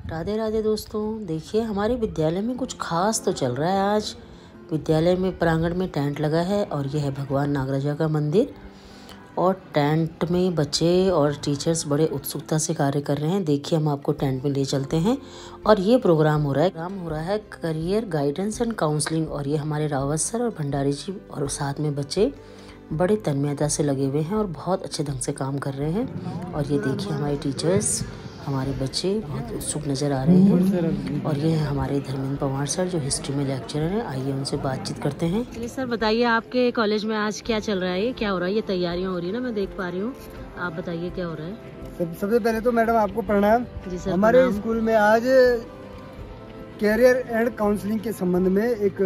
राधे राधे दोस्तों। देखिए हमारे विद्यालय में कुछ खास तो चल रहा है। आज विद्यालय में प्रांगण में टेंट लगा है और यह है भगवान नागराजा का मंदिर। और टेंट में बच्चे और टीचर्स बड़े उत्सुकता से कार्य कर रहे हैं। देखिए हम आपको टेंट में ले चलते हैं। और ये प्रोग्राम हो रहा है करियर गाइडेंस एंड काउंसलिंग। और ये हमारे रावत सर और भंडारी जी और साथ में बच्चे बड़े तन्मयता से लगे हुए हैं और बहुत अच्छे ढंग से काम कर रहे हैं। और ये देखिए हमारे टीचर्स, हमारे बच्चे बहुत उत्सुक नज़र आ रहे हैं। और ये है हमारे धर्मेंद्र पवार सर जो हिस्ट्री में लेक्चरर हैं। आइए उनसे बातचीत करते हैं। चलिए सर बताइए, आपके कॉलेज में आज क्या चल रहा है? ये क्या हो रहा है? ये तैयारियां हो रही है ना, मैं देख पा रही हूँ। आप बताइए क्या हो रहा है। सबसे पहले तो मैडम आपको प्रणाम। जी सर। हमारे स्कूल में आज कैरियर एंड काउंसलिंग के संबंध में एक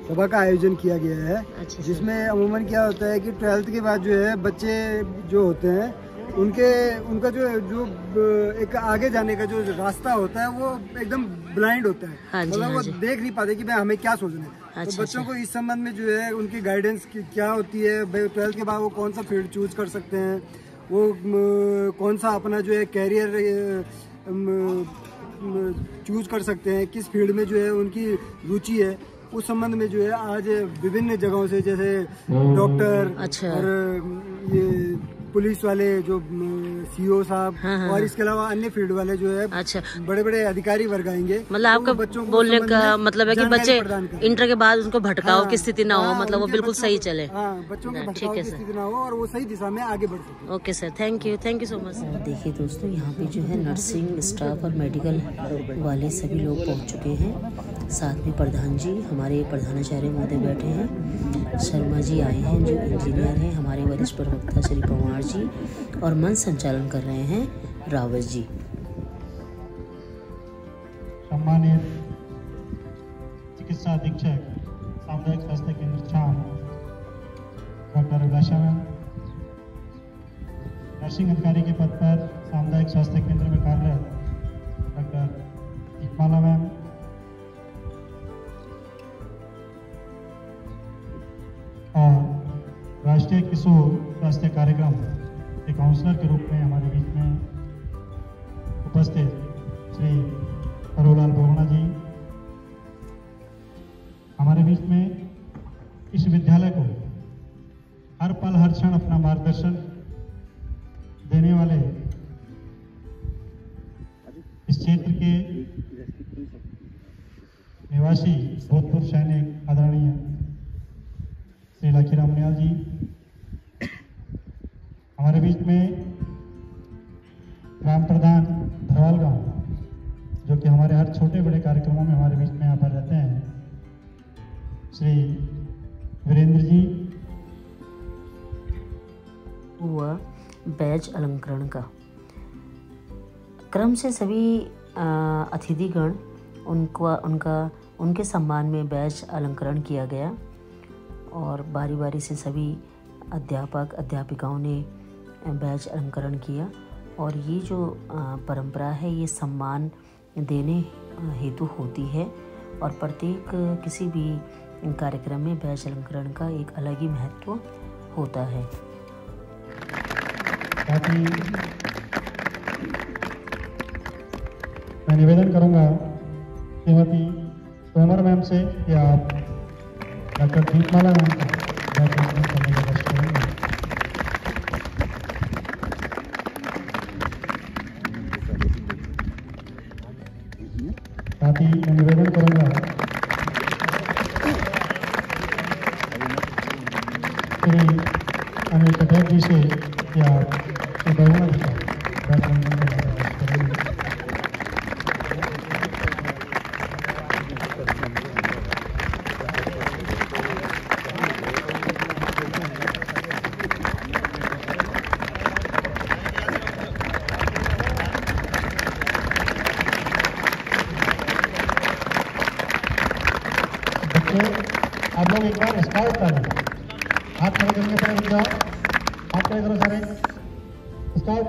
सभा का आयोजन किया गया है। अच्छा। जिसमें अमूमन क्या होता है कि 12th के बाद जो है बच्चे जो होते हैं उनका जो एक आगे जाने का जो रास्ता होता है वो एकदम ब्लाइंड होता है। हाँ जी, मतलब वो देख नहीं पाते कि भाई हमें क्या सोचना है। तो बच्चों को इस संबंध में जो है उनकी गाइडेंस क्या होती है, 12th के बाद वो कौन सा फील्ड चूज कर सकते हैं, वो कौन सा अपना जो है कैरियर चूज कर सकते हैं, किस फील्ड में जो है उनकी रुचि है, उस संबंध में जो है आज विभिन्न जगहों से जैसे डॉक्टर, अच्छा, और ये पुलिस वाले जो सीओ साहब, हाँ, और इसके अलावा अन्य फील्ड वाले जो है अच्छा बड़े बड़े अधिकारी वर्ग आएंगे। मतलब आपका बच्चों को बोलने का मतलब है कि बच्चे इंटर के बाद उनको भटकाव की स्थिति ना हो, मतलब वो बिल्कुल सही चले। बच्चों के भटकाव की स्थिति ना हो और वो सही दिशा में आगे बढ़ सके। Okay sir, thank you so much. देखिए दोस्तों, यहाँ पे जो है नर्सिंग स्टाफ और मेडिकल वाले सभी लोग पहुँच चुके हैं। साथ में प्रधान जी, हमारे प्रधानाचार्य महोदय बैठे हैं। शर्मा जी आए हैं जो इंजीनियर हैं। हमारे वरिष्ठ प्रवक्ता श्री पवार जी और मंच संचालन कर रहे हैं रावत जी। सम्मानित चिकित्सा अधीक्षक सामुदायिक स्वास्थ्य केंद्र छाम डॉक्टर अभिलाषा मैम, नर्सिंग अधिकारी के पद पर सामुदायिक स्वास्थ्य केंद्र में कार्यरत डॉक्टर दीपमाला मैम, और राष्ट्रीय किशोर स्वास्थ्य कार्यक्रम के काउंसलर के रूप में हमारे बीच में उपस्थित श्री अरोलाल बोगना जी, हमारे बीच में इस विद्यालय को हर पल हर क्षण अपना मार्गदर्शन देने वाले इस क्षेत्र के निवासी भूतपूर्व सैनिक आदरणीय श्री लाखीराम नियाल जी, हमारे बीच में ग्राम प्रधान धरवाल गांव जो कि हमारे हर छोटे बड़े कार्यक्रमों में हमारे बीच में यहाँ पर रहते हैं, श्री वीरेंद्र जी। हुआ बैज अलंकरण का क्रम से सभी अतिथिगण उनके सम्मान में बैज अलंकरण किया गया और बारी बारी से सभी अध्यापक अध्यापिकाओं ने बैज अलंकरण किया। और ये जो परंपरा है ये सम्मान देने हेतु होती है और प्रत्येक किसी भी कार्यक्रम में बैज अलंकरण का एक अलग ही महत्व होता है। मैं निवेदन करूंगा श्रीमती तोमर मैम से कि आप डॉक्टर दीपमाला मैम का बैज अलंकरण करने का कष्ट करेंगे। साथ ही मैं निवेदन करूंगा श्री अनिल पटेल जी से कि आप श्री बहुना जी का बैज अलंकरण करने का कष्ट करेंगे। आप लोग एक बार स्टार्ट कर लें, हाथ खड़े करने पर रुक जाओ, हाथ खड़े करो सारे, स्टार्ट।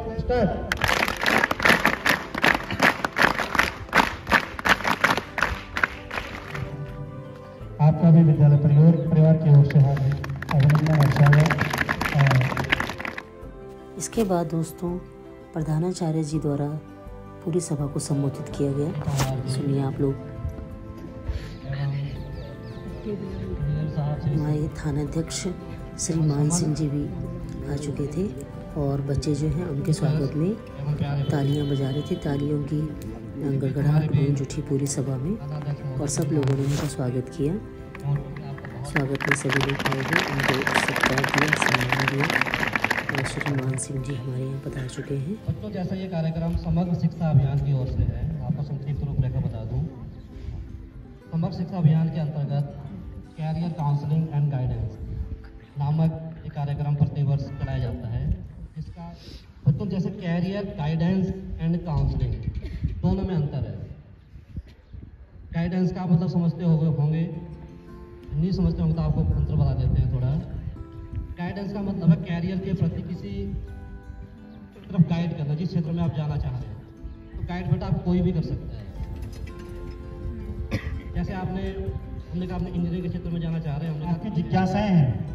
आपका भी विद्यालय परिवार की ओर से हार्दिक अभिनंदन और स्वागत। इसके बाद दोस्तों प्रधानाचार्य जी द्वारा पूरी सभा को संबोधित किया गया। सुनिए आप लोग। हमारे थानाध्यक्ष श्री मान सिंह जी भी आ चुके थे और बच्चे जो हैं उनके स्वागत में तालियां बजा रहे थे। तालियों की गड़गड़ाहट गूंज उठी पूरी सभा में और सब लोगों ने उनका स्वागत किया। स्वागत में सभी लोग आए हुए, उनको सत्कार दिया, सम्मान दिया और श्री मान सिंह जी हमारे यहाँ पधार चुके हैं। बच्चों, जैसा ये कार्यक्रम समग्र शिक्षा अभियान की ओर से है, आपको संक्षिप्त रूपरेखा बता दूं। समग्र शिक्षा अभियान के अंतर्गत कैरियर काउंसलिंग एंड गाइडेंस नामक एक कार्यक्रम प्रतिवर्ष चलाया जाता है। इसका बच्चों जैसे कैरियर गाइडेंस एंड काउंसलिंग दोनों में अंतर है। गाइडेंस का मतलब समझते होंगे, नहीं समझते होंगे तो आपको अंतर बता देते हैं थोड़ा। गाइडेंस का मतलब है कैरियर के प्रति किसी तरफ गाइड करना, जिस क्षेत्र में आप जाना चाह रहे हैं। तो गाइड बेटा आप कोई भी कर सकता है। जैसे हमने कहा आपने इंजीनियरिंग के क्षेत्र में जाना चाह रहे हैं, आपकी जिज्ञासाएं हैं,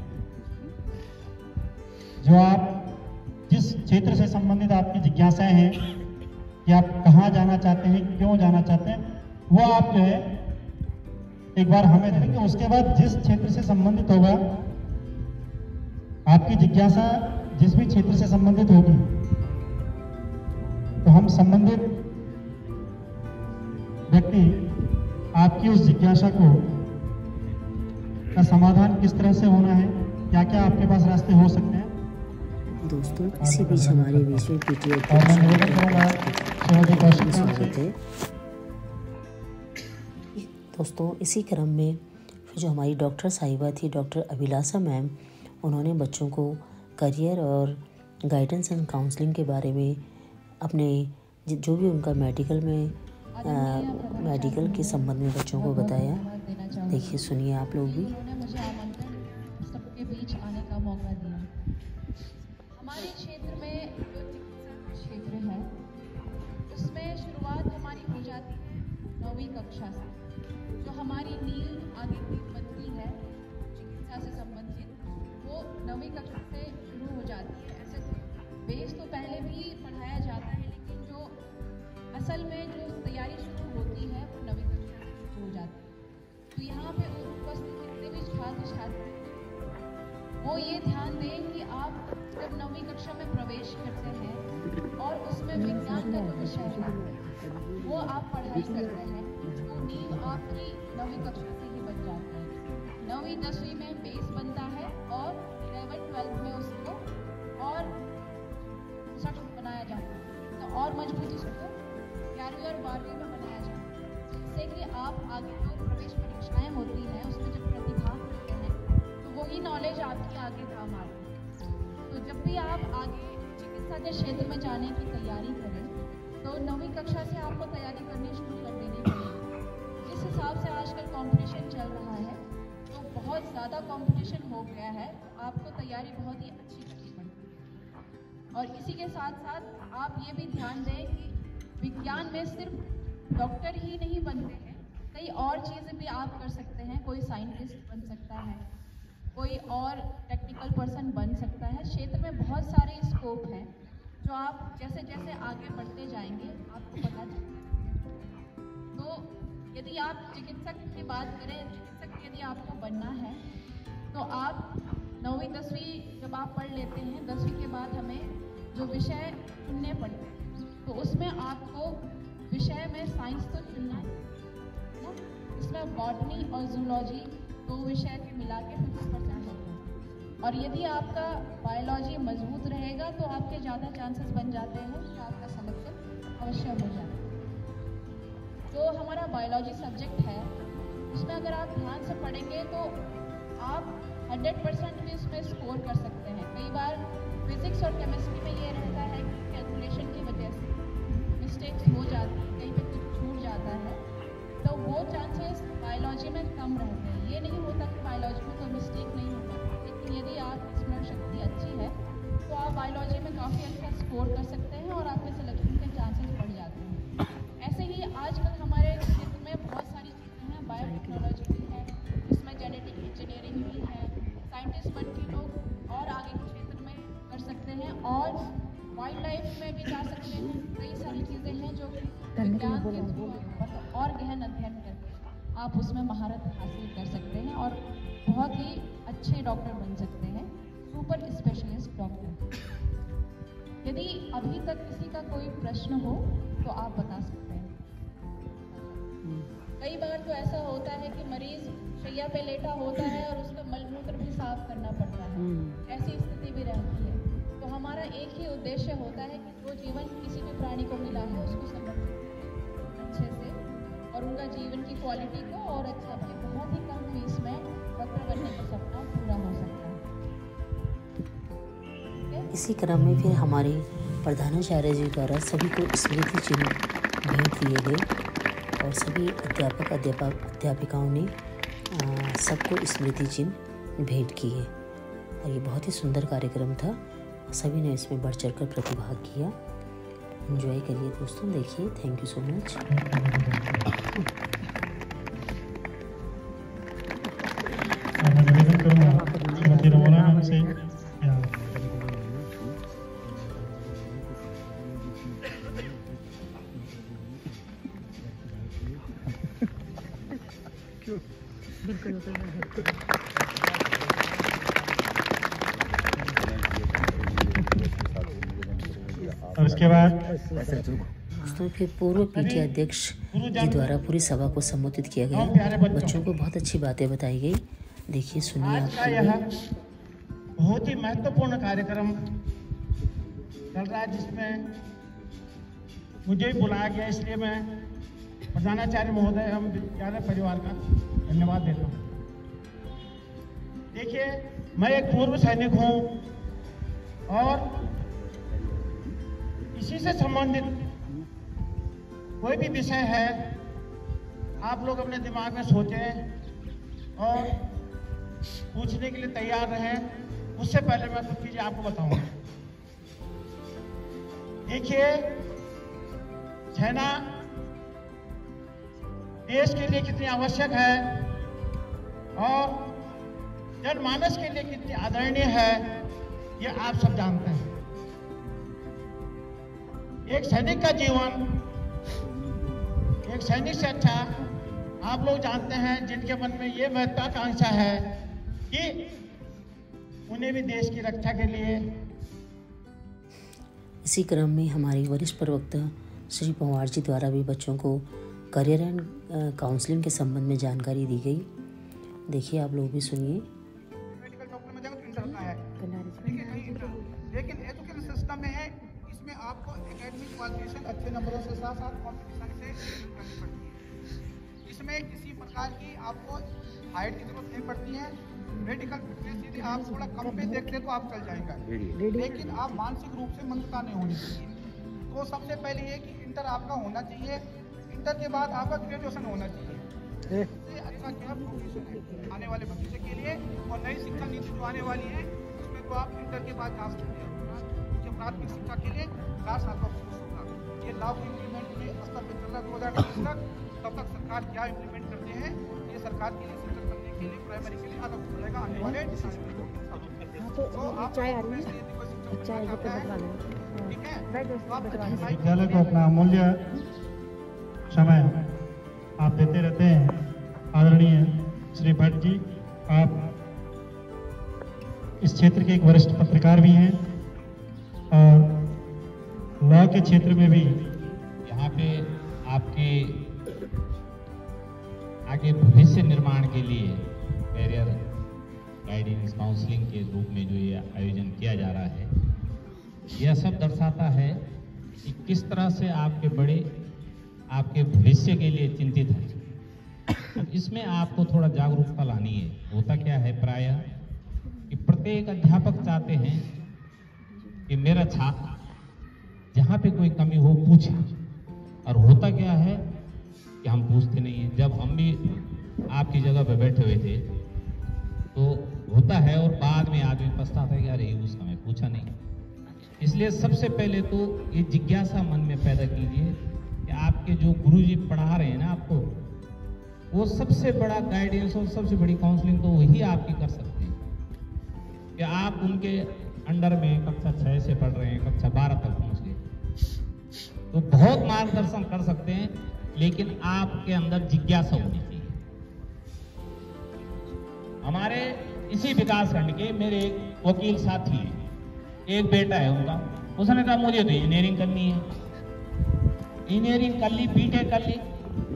जो आप जिस क्षेत्र से संबंधित आपकी जिज्ञासाएं हैं कि आप कहाँ जाना चाहते हैं, क्यों जाना चाहते हैं, वो आप जो है एक बार हमें देंगे। उसके बाद जिस क्षेत्र से संबंधित होगा, आपकी जिज्ञासा जिस भी क्षेत्र से संबंधित होगी, तो हम संबंधित व्यक्ति आपकी उस जिज्ञासा का समाधान किस तरह से होना है, क्या क्या आपके पास रास्ते हो सकते हैं। दोस्तों, इसी बीच हमारे बीच में पीटीए स्वागत है। दोस्तों, इसी क्रम में फिर जो हमारी डॉक्टर साहिबा थी, डॉक्टर अभिलाषा मैम, उन्होंने बच्चों को करियर और गाइडेंस एंड काउंसलिंग के बारे में अपने जो भी उनका मेडिकल के संबंध में बच्चों को बताया। देखिए, सुनिए आप लोग भी। मुझे आमंत्रण सबके बीच आने का मौका दिया। हमारे क्षेत्र में जो चिकित्सा क्षेत्र है, उसमें शुरुआत हमारी हो जाती है 9वीं कक्षा से। जो हमारी नींव आगे की बनती है चिकित्सा से संबंधित, वो 9वीं कक्षा से शुरू हो जाती है। ऐसे बेस तो पहले भी पढ़ाया जाता है, लेकिन जो असल में जो तैयारी शुरू होती है वो 9वीं कक्षा से शुरू हो जाती है। तो यहाँ पे उपस्थित जितने भी छात्र छात्री वो ये ध्यान दें कि आप जब 9वीं कक्षा में प्रवेश करते हैं और उसमें विज्ञान का जो विषय है वो आप पढ़ाई करते हैं, तो नींव आपकी 9वीं कक्षा से ही बन जाती है। 9वीं 10वीं में बेस बनता है और 11th 12th में उसको और सख्त बनाया जाता है, तो और मजबूत उसको 11वीं और 12वीं में बनाया जाता है, जिससे कि आप आगे जो प्रवेश परीक्षाएं होती हैं उसमें जब प्रतिभाग करते हैं तो वही नॉलेज आपकी आगे काम आती है। तो जब भी आप आगे चिकित्सा के क्षेत्र में जाने की तैयारी करें तो 9वीं कक्षा से आपको तैयारी करनी शुरू कर देनी पड़ेगी। जिस हिसाब से आजकल कंपटीशन चल रहा है, तो बहुत ज़्यादा कंपटीशन हो गया है, तो आपको तैयारी बहुत ही अच्छी करनी पड़ती है। और इसी के साथ साथ आप ये भी ध्यान दें कि विज्ञान में सिर्फ डॉक्टर ही नहीं बनते हैं, कई और चीज़ें भी आप कर सकते हैं। कोई साइंटिस्ट बन सकता है, कोई और टेक्निकल पर्सन बन सकता है। क्षेत्र में बहुत सारे स्कोप हैं जो आप जैसे जैसे आगे बढ़ते जाएंगे आपको पता चलेगा। तो यदि आप चिकित्सक की बात करें, चिकित्सक यदि आपको बनना है तो आप 9वीं 10वीं जब आप पढ़ लेते हैं, 10वीं के बाद हमें जो विषय चुनने पड़ते हैं, तो उसमें आपको विषय में साइंस तो चुनना है ना। इसमें बॉटनी और जूलॉजी 2 विषय के मिला के फिर उस पर जाना है। और यदि आपका बायोलॉजी मजबूत रहेगा तो आपके ज़्यादा चांसेस बन जाते हैं कि आपका सिलेक्शन अवश्य हो जाए। जो हमारा बायोलॉजी सब्जेक्ट है उसमें अगर आप ध्यान से पढ़ेंगे तो आप 100% भी उसमें स्कोर कर सकते हैं। कई बार फिजिक्स और केमिस्ट्री में ये रहता है कि कैलकुलेशन की वजह से मिस्टेक्स हो जाती है, कहीं पे कुछ छूट जाता है, तो वो चांसेस बायोलॉजी में कम रहते हैं। ये नहीं होता कि बायोलॉजी में कोई मिस्टेक नहीं होता, लेकिन यदि आपकी स्मरण शक्ति अच्छी है तो आप बायोलॉजी में काफ़ी अच्छा स्कोर कर सकते हैं और आपके सिलेक्शन के चांसेस बढ़ जाते हैं। ऐसे ही आजकल हमारे क्षेत्र में बहुत सारी चीज़ें हैं, बायोटेक्नोलॉजी भी है, इसमें जेनेटिक इंजीनियरिंग भी है, साइंटिस्ट बन के लोग और आगे के क्षेत्र में कर सकते हैं और वाइल्ड लाइफ में भी जा सकते हैं। कई सारी चीज़ें हैं जो कि विज्ञान के थ्रू और गहन अध्ययन करके आप उसमें महारत हासिल कर सकते हैं और बहुत ही अच्छे डॉक्टर बन सकते हैं, सुपर स्पेशलिस्ट डॉक्टर। यदि अभी तक किसी का कोई प्रश्न हो तो आप बता सकते हैं। कई बार तो ऐसा होता है कि मरीज शैया पे लेटा होता है और उसका मलमूत्र भी साफ करना पड़ता है, ऐसी स्थिति भी रहती है। तो हमारा एक ही उद्देश्य होता है कि जो जीवन किसी भी प्राणी को मिला है उसको संरक्षित अच्छे से और उनका जीवन की क्वालिटी को और अच्छा बने। बहुत ही कम फीस में डॉक्टर बनने का सपना पूरा हो सकता है। इसी क्रम में फिर हमारे प्रधानाचार्य जी द्वारा सभी को स्मृति चिन्ह भेंट दिए गए और सभी अध्यापिकाओं ने सबको स्मृति चिन्ह भेंट किए और ये बहुत ही सुंदर कार्यक्रम था। सभी ने इसमें बढ़ चढ़ कर प्रतिभाग किया। एंजॉय करिए दोस्तों, देखिए। Thank you so much. निवेदन करूँगा श्रीमती रमोला मैम से और उसके बाद दोस्तों फिर पूर्व पीटी अध्यक्ष जी द्वारा पूरी सभा को संबोधित किया गया। बच्चों को बहुत अच्छी बातें बताई गई। देखिए, सुनिए। आज का यह बहुत ही महत्वपूर्ण कार्यक्रम चल रहा है जिसमें मुझे भी बुलाया गया, इसलिए मैं प्रधानाचार्य महोदय एवं विद्यालय परिवार का धन्यवाद देता हूँ। देखिए, मैं एक पूर्व सैनिक हूँ और इसी से संबंधित कोई भी विषय है आप लोग अपने दिमाग में सोचें और पूछने के लिए तैयार रहें। उससे पहले मैं कुछ चीजें आपको बताऊंगा। देखिए, सेना देश के लिए कितनी आवश्यक है और जनमानस के लिए कितनी आदरणीय है, ये आप सब जानते हैं। एक सैनिक का जीवन, एक सैनिक से अच्छा आप लोग जानते हैं, जिनके मन में ये महत्वाकांक्षा है कि उन्हें भी देश की रक्षा के लिए। इसी क्रम में हमारी वरिष्ठ प्रवक्ता श्री पंवार जी द्वारा भी बच्चों को करियर एंड काउंसलिंग के संबंध में जानकारी दी गई। देखिए, आप लोग भी सुनिए। लेकिन एजुकेशन सिस्टम में है, इसमें आपको एकेडमिक क्वालिफिकेशन अच्छे नंबरों से साथ साथ कॉम्पिटिशन से करनी पड़ती है। इसमें किसी प्रकार की आपको हाइट की जरूरत नहीं पड़ती है। मेडिकल फिटनेस यदि आप थोड़ा कम पे देखते तो आप चल जाएगा, लेकिन आप मानसिक रूप से मंदता नहीं होनी चाहिए। तो सबसे पहले ये कि इंटर आपका होना चाहिए। इंटर के बाद आपका ग्रेजुएशन होना चाहिए। इससे अच्छा क्या प्रोफेशन है आने वाले भविष्य के लिए। और नई शिक्षा नीति जो आने वाली है उसमें तो आप इंटर के बाद जा सकते हैं प्राथमिक शिक्षा के लिए 4 साल का कोर्स होगा। ये लागू इम्प्लीमेंट के स्तर पर चल रहा है 2023 तक। तब तक सरकार क्या इम्प्लीमेंट करते हैं, ये सरकार के लिए शिक्षक बनने के लिए प्राइमरी के लिए अलग हो जाएगा आने वाले विद्यालय को अपना अमूल्य समय आप देते रहते हैं। आदरणीय श्री भट्ट जी, आप इस क्षेत्र के एक वरिष्ठ पत्रकार भी हैं और लॉ के क्षेत्र में भी यहाँ पे आपके आगे भविष्य निर्माण के लिए कैरियर गाइडेंस काउंसलिंग के रूप में जो ये आयोजन किया जा रहा है, यह सब दर्शाता है कि किस तरह से आपके बड़े आपके भविष्य के लिए चिंतित हैं। तो इसमें आपको थोड़ा जागरूकता लानी है। होता क्या है प्रायः कि प्रत्येक अध्यापक चाहते हैं कि मेरा छात्र जहाँ पे कोई कमी हो पूछे, और होता क्या है कि हम पूछते नहीं हैं। जब हम भी आपकी जगह पे बैठे हुए थे तो होता है और बाद में आदमी पछताता है कि अरे उस समय पूछा नहीं। इसलिए सबसे पहले तो ये जिज्ञासा मन में पैदा कीजिए कि आपके जो गुरुजी पढ़ा रहे हैं ना आपको, वो सबसे बड़ा गाइडेंस और सबसे बड़ी काउंसलिंग तो वही आपकी कर सकते हैं कि आप उनके अंडर में कक्षा 6 से पढ़ रहे हैं, कक्षा 12 तक पहुंच गए। तो बहुत मार्गदर्शन कर सकते हैं, लेकिन आपके अंदर जिज्ञासा होनी चाहिए। हमारे इसी विकास खंड के मेरे एक वकील साथी हैं, एक बेटा है उनका, उसने कहा मुझे तो इंजीनियरिंग करनी है। इंजीनियरिंग कर ली, बीटेक कर ली,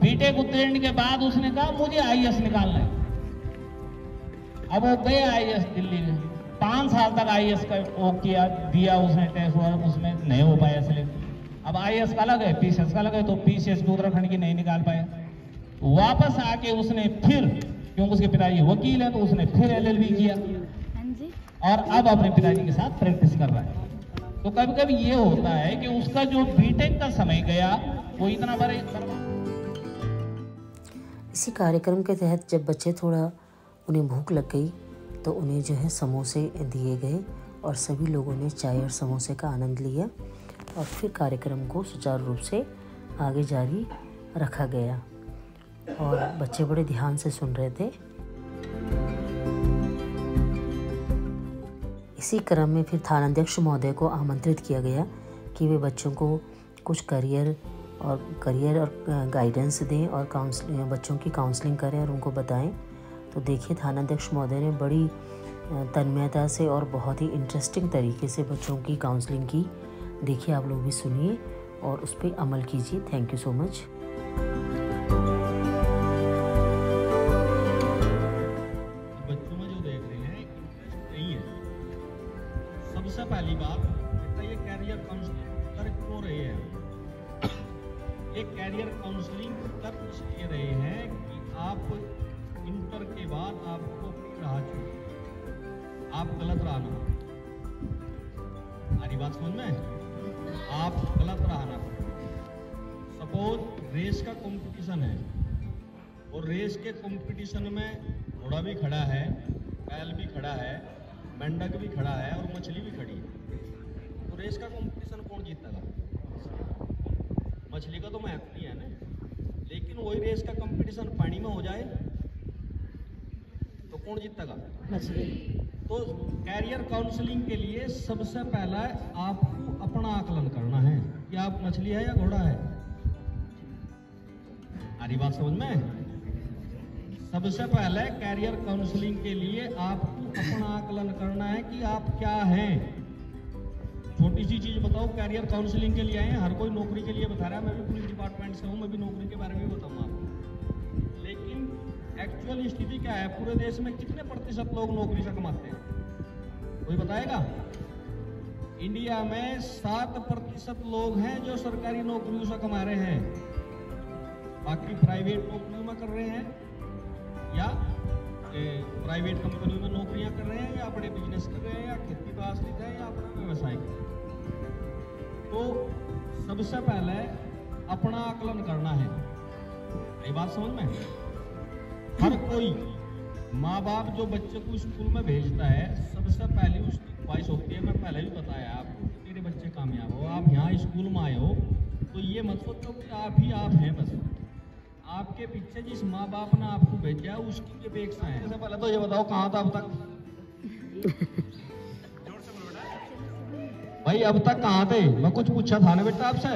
बीटेक उत्तीर्ण के बाद उसने कहा मुझे आईएएस निकालना है। अब वो गए आईएएस दिल्ली में, 5 साल तक आईएएस का वो किया, दिया उसने टेस्ट, और उसमें नहीं हो पाया सिलेक्ट। अब आईएएस का लगे, पीसीएस का लगे, तो पीसीएस उत्तराखंड की नहीं निकाल पाया। वापस आके उसने फिर, क्योंकि उसके पिताजी वकील है, तो उसने फिर एलएलबी किया और अब अपने पिताजी के साथ प्रैक्टिस कर रहा है। तो कभी कभी ये होता है कि उसका जो बीटेक का समय गया वो इतना बड़े। इसी कार्यक्रम के तहत जब बच्चे थोड़ा उन्हें भूख लग गई तो उन्हें जो है समोसे दिए गए और सभी लोगों ने चाय और समोसे का आनंद लिया और फिर कार्यक्रम को सुचारू रूप से आगे जारी रखा गया और बच्चे बड़े ध्यान से सुन रहे थे। इसी क्रम में फिर थानाध्यक्ष महोदय को आमंत्रित किया गया कि वे बच्चों को कुछ करियर और गाइडेंस दें और बच्चों की काउंसलिंग करें और उनको बताएं। तो देखिए थानाध्यक्ष महोदय ने बड़ी तन्मयता से और बहुत ही इंटरेस्टिंग तरीके से बच्चों की काउंसलिंग की। देखिए आप लोग भी सुनिए और उस पर अमल कीजिए। Thank you so much. बच्चों में जो देख रहे हैं इंटरेस्ट नहीं है। सबसे पहली बात बेटा, ये कैरियर काउंसलिंग कर क्यों रहे हैं? ये कैरियर काउंसलिंग कर इसलिए रहे हैं कि आप इंटर के बाद आपको राह चुके, आप गलत राह ना, हमारी बात समझ में, आप गलत राह ना। सपोज रेस का कंपटीशन है और रेस के कंपटीशन में घोड़ा भी खड़ा है, बैल भी खड़ा है, मेंढक भी खड़ा है और मछली भी खड़ी है, तो रेस का कंपटीशन कौन जीतेगा? मछली का तो महत्व नहीं है ना। लेकिन वही रेस का कंपटीशन पानी में हो जाए तो कौन जीतेगा? मछली। तो कैरियर काउंसलिंग के लिए सबसे पहला आपको अपना आकलन करना है कि आप मछली है या घोड़ा है। हमारी बात समझ में? सबसे पहले कैरियर काउंसलिंग के लिए आपको अपना आकलन करना है कि आप क्या हैं। छोटी सी चीज बताओ, कैरियर काउंसलिंग के लिए आए हैं, हर कोई नौकरी के लिए बता रहा है। मैं भी पुलिस डिपार्टमेंट से हूँ, मैं भी नौकरी के बारे में भी बताऊंगा आपको। लेकिन एक्चुअल स्थिति क्या है? पूरे देश में कितने प्रतिशत लोग नौकरी से कमाते हैं? कोई बताएगा? इंडिया में 7% लोग हैं जो सरकारी नौकरियों से कमा रहे हैं, बाकी प्राइवेट नौकरियों में कर रहे हैं या प्राइवेट कंपनियों में नौकरियां कर रहे हैं या अपने बिजनेस कर रहे हैं या खेती पर आश्रित है या अपना व्यवसाय कर रहे हैं। तो सबसे पहले अपना आकलन करना है। ये बात समझ में? हर कोई माँ बाप जो बच्चे को स्कूल में भेजता है, सबसे पहली उसकी ख्वाहिश होती है, मैं पहले भी बताया आपको, मेरे बच्चे कामयाब हो। आप यहाँ स्कूल में आए हो तो ये मत सोचो कि आप ही आप हैं, बस आपके पीछे जिस माँ बाप ने आपको भेजा उसकी ये अपेक्षा है। सबसे पहले तो ये बताओ कहाँ था अब तक? भाई अब तक कहाँ थे? मैं कुछ पूछा था ना बेटा आपसे?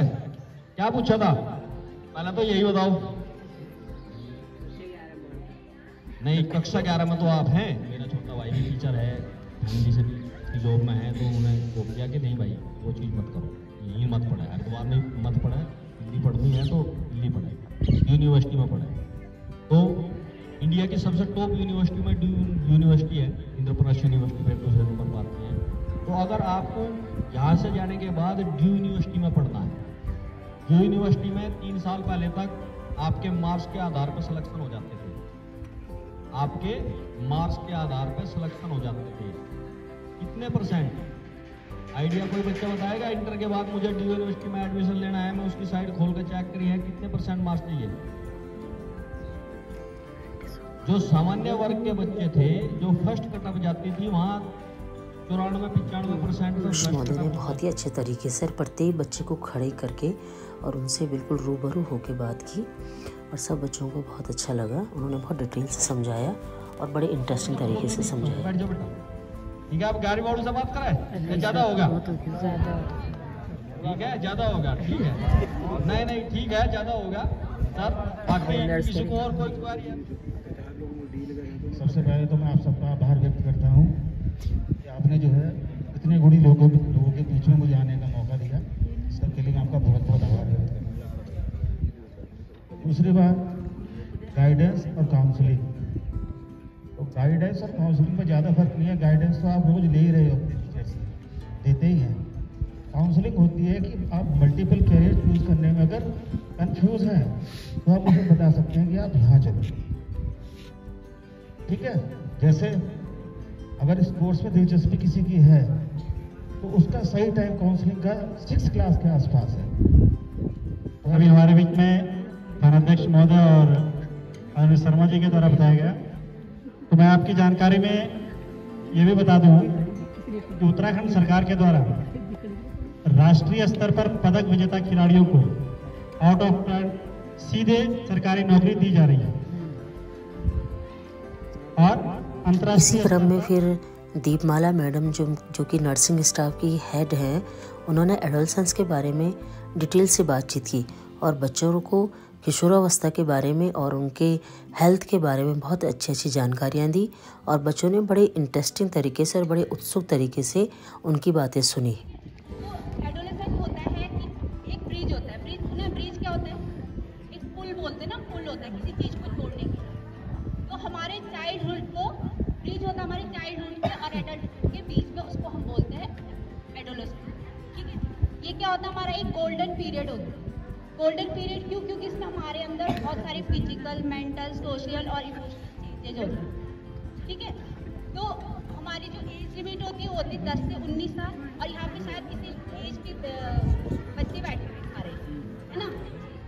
क्या पूछा था? पहले तो यही बताओ। नहीं, कक्षा 11 में तो आप हैं। मेरा छोटा भाई भी टीचर है, हिंदी से जॉब में है, तो उन्हें रोक दिया कि नहीं भाई वो चीज़ मत करो, यही मत पढ़े, हरिद्वार में मत पढ़े, हिंदी पढ़नी है तो दिल्ली पढ़े, यूनिवर्सिटी में पढ़े। तो इंडिया की सबसे टॉप यूनिवर्सिटी में ड्यू यूनिवर्सिटी है, इंद्रप्रस्थ यूनिवर्सिटी में दूसरे नंबर पर आती है। तो अगर आपको यहाँ से जाने के बाद ड्यू यूनिवर्सिटी में पढ़ना है, ड्यू यूनिवर्सिटी में 3 साल पहले तक आपके मार्क्स के आधार पर सिलेक्शन हो जाते थे, आपके मार्क्स के आधार पर सिलेक्शन हो जाते थे। कितने परसेंट? आइडिया कोई बच्चा बताएगा? इंटर के बाद मुझे ड्यू यूनिवर्सिटी में एडमिशन लेना है, मैं उसकी साइड खोल कर चेक करी है, कितने परसेंट मार्क्स चाहिए? जो सामान्य वर्ग के बच्चे थे, जो फर्स्ट कटअप जाती थी, वहाँ 94-95% मोदी ने बहुत ही अच्छे तरीके से प्रत्येक बच्चे को खड़े करके और उनसे बिल्कुल रूबरू होकर बात की और सब बच्चों को बहुत अच्छा लगा। उन्होंने बहुत डिटेल से समझाया और बड़े इंटरेस्टिंग तरीके से समझाया। ठीक है, आप 11वीं बोर्ड से बात करें? ज़्यादा होगा? ठीक है, ज़्यादा होगा, ठीक है, नहीं ठीक है, ज़्यादा होगा सर। बाकी किसी को और कोई क्वेरी है? सबसे पहले तो मैं आप सबका आभार व्यक्त करता हूँ कि आपने जो है इतने गुणी लोगों के बीच में मुझे आने का मौका दिया, सबके लिए मैं आपका बहुत बहुत आभार व्यक्त करता हूँ। दूसरी बात, गाइडेंस और काउंसलिंग। तो गाइडेंस और काउंसलिंग में ज़्यादा फर्क नहीं है। गाइडेंस तो आप रोज़ ले ही रहे हो, अपने टीचर से देते ही हैं। काउंसलिंग होती है कि आप मल्टीपल कैरियर चूज करने में अगर कंफ्यूज हैं तो आप मुझे बता सकते हैं कि आप यहाँ चलो, ठीक है। जैसे अगर स्पोर्ट्स में दिलचस्पी किसी की है तो उसका सही टाइम काउंसलिंग का 6th क्लास के आसपास है। अभी हमारे बीच में थानाध्यक्ष महोदय और आनंद शर्मा जी के द्वारा बताया गया। तो मैं आपकी जानकारी में ये भी बता दूं कि उत्तराखंड सरकार के द्वारा राष्ट्रीय स्तर पर पदक विजेता खिलाड़ियों को आउट ऑफ टर्न सीधे सरकारी नौकरी दी जा रही है और इसी क्रम में फिर दीपमाला मैडम जो कि नर्सिंग स्टाफ की हेड हैं, उन्होंने एडोलसेंस के बारे में डिटेल से बातचीत की और बच्चों को किशोरावस्था के बारे में और उनके हेल्थ के बारे में बहुत अच्छी अच्छी जानकारियाँ दी और बच्चों ने बड़े इंटरेस्टिंग तरीके से और बड़े उत्सुक तरीके से उनकी बातें सुनी। एडोलसेंस होता है कि एक ब्रिज होता है। ब्रिज सुना? ब्रिज क्या होता है? एक पुल बोलते हैं ना, पुल होता है किसी चीज़ को जोड़ने के लिए। तो हमारे चाइल्डहुड को ब्रिज होता है हमारे चाइल्डहुड के और एडल्ट के बीच में, उसको हम बोलते हैं एडोलसेंस, ठीक है। ये क्या होता है? हमारा एक गोल्डन पीरियड होता है। गोल्डन पीरियड क्यों? क्योंकि इसमें हमारे अंदर बहुत सारे फिजिकल, मेंटल, सोशल और इमोशनल चेंजेज होते हैं, ठीक है। तो हमारी जो एज लिमिट होती है वो होती है 10 से 19 साल और यहाँ पे शायद किसी एज के बच्चे बैठे हैं सारे, है ना।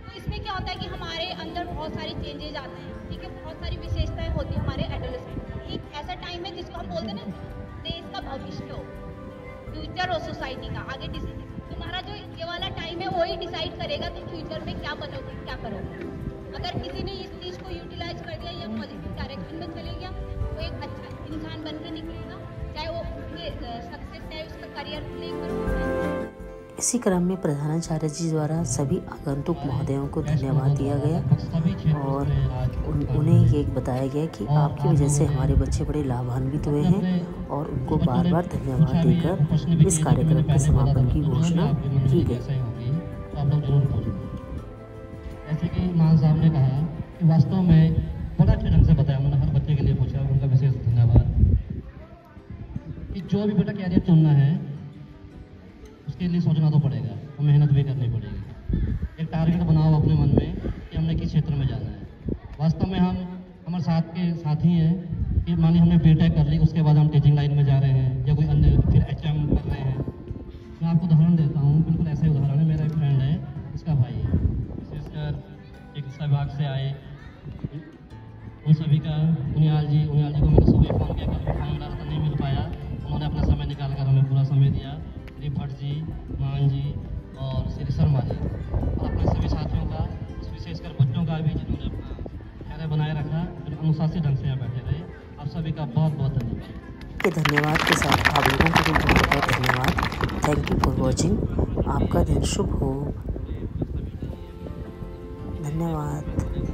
तो इसमें क्या होता है कि हमारे अंदर बहुत सारे चेंजेज आते हैं, ठीक है। बहुत सारी विशेषताएं होती है हमारे एडोलसेंस। एक ऐसा टाइम है जिसको हम बोलते हैं ना देश का भविष्य हो, फ्यूचर और सोसाइटी का आगे डिसीजन। तुम्हारा जो ये वाला टाइम है वही डिसाइड करेगा कि फ्यूचर में क्या बनोगे, क्या करोगे। अगर किसी ने इस चीज़ को यूटिलाइज कर दिया या पॉजिटिव डायरेक्शन में चले गया तो एक अच्छा इंसान बन के निकलेगा, चाहे वो सक्सेस चाहे उसका करियर प्ले करो। इसी क्रम में प्रधानाचार्य जी द्वारा सभी आगंतुक महोदयों को धन्यवाद दिया गया और उन्हें ये बताया गया कि आपकी वजह से हमारे बच्चे बड़े लाभान्वित हुए हैं और उनको बार बार धन्यवाद देकर इस कार्यक्रम के समापन की घोषणा की गई। जैसे कि मान साहब ने कहा कि वास्तव में बड़ा अच्छे ढंग से बताया, उन्होंने हर बच्चे के लिए पूछा, उनका विशेष धन्यवाद। कि जो भी बेटा कैरियर चुनना है उसके लिए सोचना तो पड़ेगा और मेहनत भी करनी पड़ेगी। एक टारगेट बनाओ अपने मन में कि हमने किस क्षेत्र में जाना है। वास्तव में हम हमारे साथ के साथी हैं कि मानिए हमने बीटेक कर ली, उसके बाद हम टीचिंग लाइन में जा रहे हैं या कोई अन्य फिर HM कर रहे हैं। मैं आपको उदाहरण देता हूँ, बिल्कुल ऐसे उदाहरण है। मेरा एक फ्रेंड है, इसका भाई है, विशेषकर चिकित्सा विभाग से आए। उन सभी का उनियाल जी को मैंने सुबह फ़ोन किया, कल फ़ोन डाला था, नहीं मिल पाया। उन्होंने अपना समय निकाल कर हमें पूरा समय दिया। श्री भट्ट जी, मान जी और श्री शर्मा जी और अपने सभी साथियों का, विशेषकर बच्चों का भी जिन्होंने अपना कार्य बनाए रखा, अनुशासित ढंग से यहाँ बैठे रहे। आप सभी का बहुत बहुत धन्यवाद। के धन्यवाद के साथ आप लोगों को भी बहुत बहुत धन्यवाद। Thank you for watching. आपका दिन शुभ हो। धन्यवाद।